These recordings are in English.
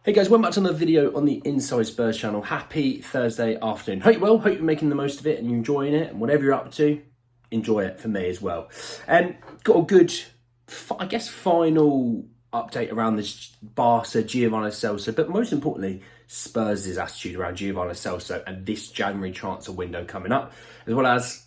Hey guys, welcome back to another video on the Inside Spurs channel. Happy Thursday afternoon. Hope you're well, hope you're making the most of it and you're enjoying it, and whatever you're up to, enjoy it for me as well. Got a good, I guess, final update around this Barca, Giovani Celso, but most importantly, Spurs' attitude around Giovani Celso and this January transfer window coming up, as well as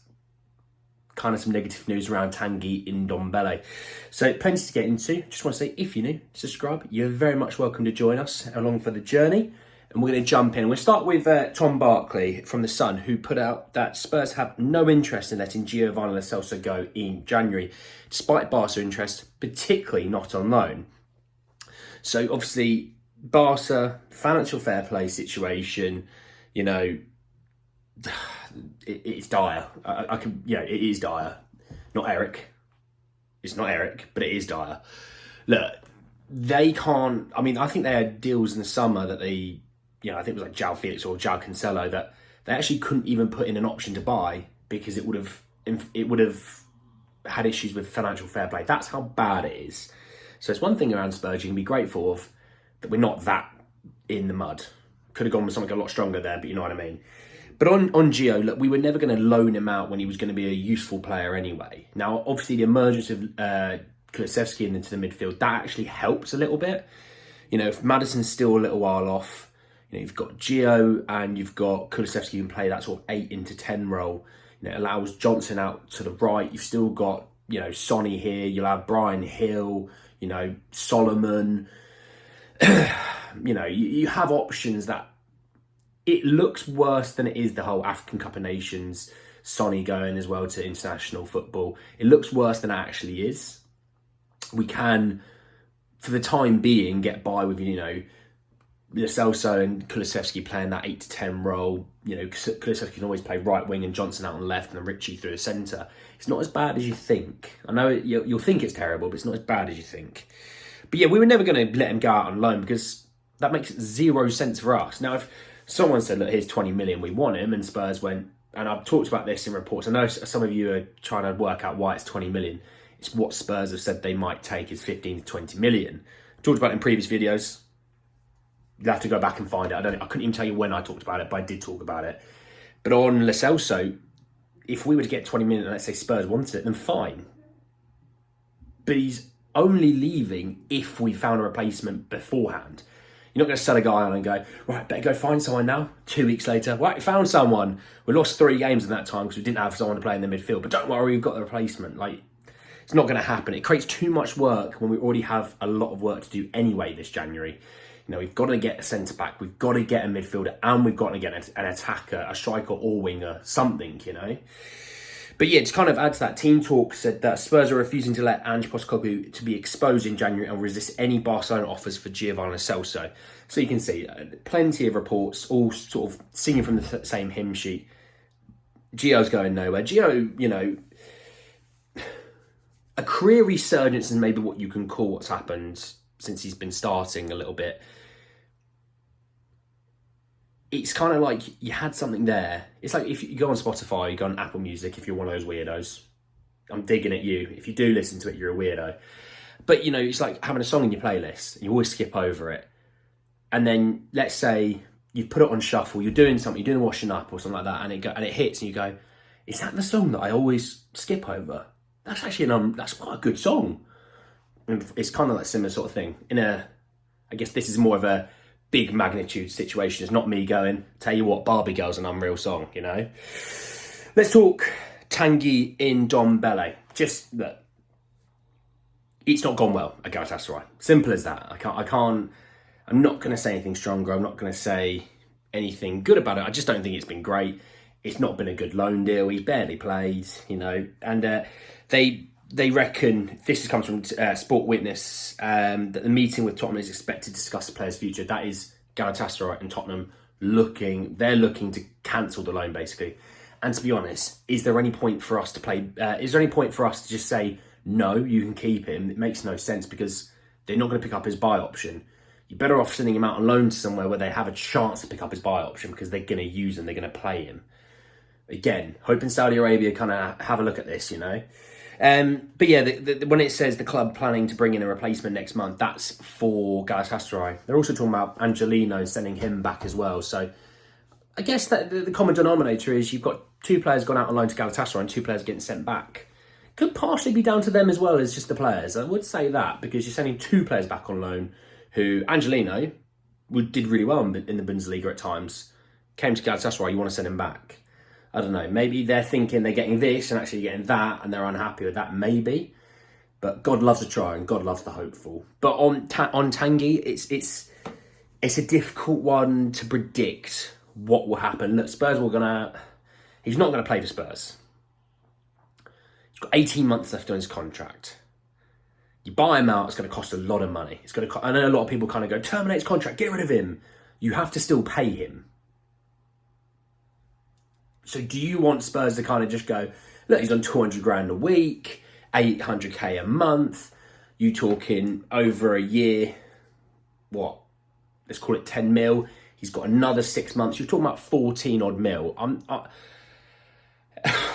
kind of some negative news around tanguy Ndombele. So plenty to get into. Just want to say, if you're new, subscribe. You're very much welcome to join us along for the journey. And we're going to jump in. We'll start with Tom Barkley from The Sun, who put out that Spurs have no interest in letting Giovani Celso go in January, despite Barca interest, particularly not on loan. So obviously, Barca, financial fair play situation, you know, it's dire. It is dire. Not Eric. It's not Eric, but it is dire. Look, they can't. I mean, I think they had deals in the summer that they, I think it was like João Felix or João Cancelo that they actually couldn't even put in an option to buy because it would have had issues with financial fair play. That's how bad it is. So it's one thing around Spurs you can be grateful of that we're not that in the mud. Could have gone with something a lot stronger there, but you know what I mean. But on Gio, look, we were never going to loan him out when he was going to be a useful player anyway. Now, obviously, the emergence of Kulusevski into the midfield, that actually helps a little bit. If Maddison's still a little while off, you've got Gio and you've got Kulusevski who can play that sort of 8 into 10 role. It allows Johnson out to the right. You've still got, Sonny here. You'll have Brian Hill, Solomon. You have options that it looks worse than it is, the whole African Cup of Nations, Sonny going as well to international football. It looks worse than it actually is. We can, for the time being, get by with, Celso and Kulusevski playing that 8 to 10 role. Kulusevski can always play right wing and Johnson out on the left and then Richie through the centre. It's not as bad as you think. I know you'll think it's terrible, but it's not as bad as you think. But yeah, we were never going to let him go out on loan because that makes zero sense for us. Now, if someone said, look, here's 20 million, we want him, and Spurs went, and I've talked about this in reports. I know some of you are trying to work out why it's 20 million. It's what Spurs have said they might take is 15 to 20 million. I talked about it in previous videos. You'll have to go back and find it. I couldn't even tell you when I talked about it, but I did talk about it. But on Lo Celso, if we were to get 20 million, and let's say Spurs wanted it, then fine. But he's only leaving if we found a replacement beforehand. You're not going to sell a guy on and go, right, better go find someone now. 2 weeks later, right, found someone. We lost 3 games in that time because we didn't have someone to play in the midfield. But don't worry, we've got the replacement. It's not going to happen. It creates too much work when we already have a lot of work to do anyway this January. We've got to get a centre-back. We've got to get a midfielder. And we've got to get an attacker, a striker or winger, something, But yeah, to kind of add to that, Team Talk said that Spurs are refusing to let Ange Postecoglou to be exposed in January and resist any Barcelona offers for Giovani Celso. So you can see plenty of reports, all sort of singing from the same hymn sheet. Gio's going nowhere. Gio, a career resurgence is maybe what you can call what's happened since he's been starting a little bit. It's kind of like you had something there. It's like if you go on Spotify, you go on Apple Music, if you're one of those weirdos. I'm digging at you. If you do listen to it, you're a weirdo. But, it's like having a song in your playlist. You always skip over it. And then, let's say, you put it on shuffle, you're doing something, you're doing washing up or something like that, and it hits, and you go, is that the song that I always skip over? That's actually, that's quite a good song. And it's kind of like a similar sort of thing. I guess this is more of a big magnitude situation. It's not me going, tell you what, Barbie Girl's an unreal song, Let's talk tanguy Ndombele. Just that it's not gone well at Galatasaray. Simple as that. I'm not going to say anything stronger. I'm not going to say anything good about it. I just don't think it's been great. It's not been a good loan deal. He's barely played, and they reckon, this comes from Sport Witness, that the meeting with Tottenham is expected to discuss the player's future. That is Galatasaray and Tottenham looking to cancel the loan, basically. And to be honest, is there any point for us to play? Is there any point for us to just say, no, you can keep him? It makes no sense because they're not going to pick up his buy option. You're better off sending him out on loan to somewhere where they have a chance to pick up his buy option because they're going to use him, they're going to play him. Again, hoping Saudi Arabia kind of have a look at this, But yeah, when it says the club planning to bring in a replacement next month, that's for Galatasaray. They're also talking about Angelino sending him back as well. So I guess that the common denominator is you've got 2 players gone out on loan to Galatasaray and 2 players getting sent back. Could partially be down to them as well as just the players. I would say that because you're sending 2 players back on loan who, Angelino, did really well in the Bundesliga at times. Came to Galatasaray, you want to send him back. I don't know, maybe they're thinking they're getting this and actually getting that and they're unhappy with that, maybe. But God loves a try and God loves the hopeful. But on Tanguy, it's a difficult one to predict what will happen. Look, he's not going to play for Spurs. He's got 18 months left on his contract. You buy him out, it's going to cost a lot of money. I know a lot of people kind of go, terminate his contract, get rid of him. You have to still pay him. So do you want Spurs to kind of just go, look, he's on 200 grand a week, 800k a month. You talking over a year, what? Let's call it 10 mil. He's got another 6 months. You're talking about 14 odd mil.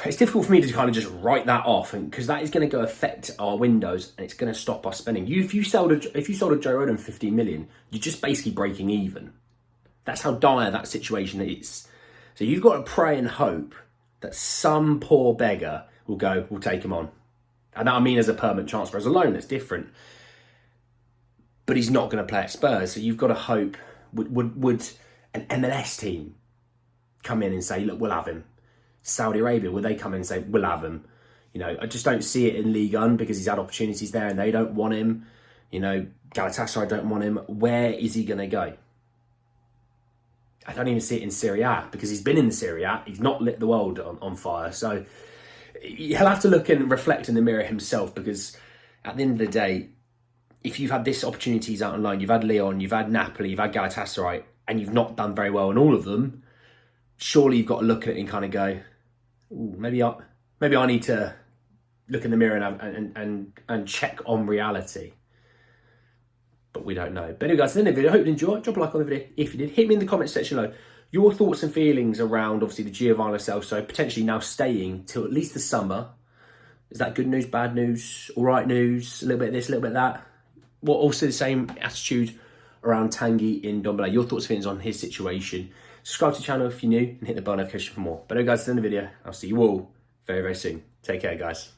It's difficult for me to kind of just write that off, because that is going to go affect our windows and it's going to stop us spending. If you sold a Joe Rodon 15 million, you're just basically breaking even. That's how dire that situation is. So you've got to pray and hope that some poor beggar will go, we'll take him on. And that I mean as a permanent transfer. As a loan, it's different. But he's not going to play at Spurs. So you've got to hope, would an MLS team come in and say, look, we'll have him? Saudi Arabia, would they come in and say, we'll have him? You know, I just don't see it in Ligue 1 because he's had opportunities there and they don't want him. You know, Galatasaray don't want him. Where is he going to go? I don't even see it in Serie A because he's been in the Serie A. He's not lit the world on fire. So he'll have to look and reflect in the mirror himself, because at the end of the day, if you've had this opportunities out on loan, you've had Lyon, you've had Napoli, you've had Galatasaray, and you've not done very well in all of them, surely you've got to look at it and kind of go, ooh, maybe I need to look in the mirror and check on reality. But we don't know. But anyway, guys, that's the end of the video. I hope you enjoyed. Drop a like on the video if you did. Hit me in the comments section below your thoughts and feelings around, obviously, the Giovani Celso potentially now staying till at least the summer. Is that good news, bad news, all right news, a little bit of this, a little bit of that? Well, also the same attitude around Tanguy in Ndombele. Your thoughts and feelings on his situation. Subscribe to the channel if you're new and hit the bell notification for more. But anyway, guys, that's the end of the video. I'll see you all very, very soon. Take care, guys.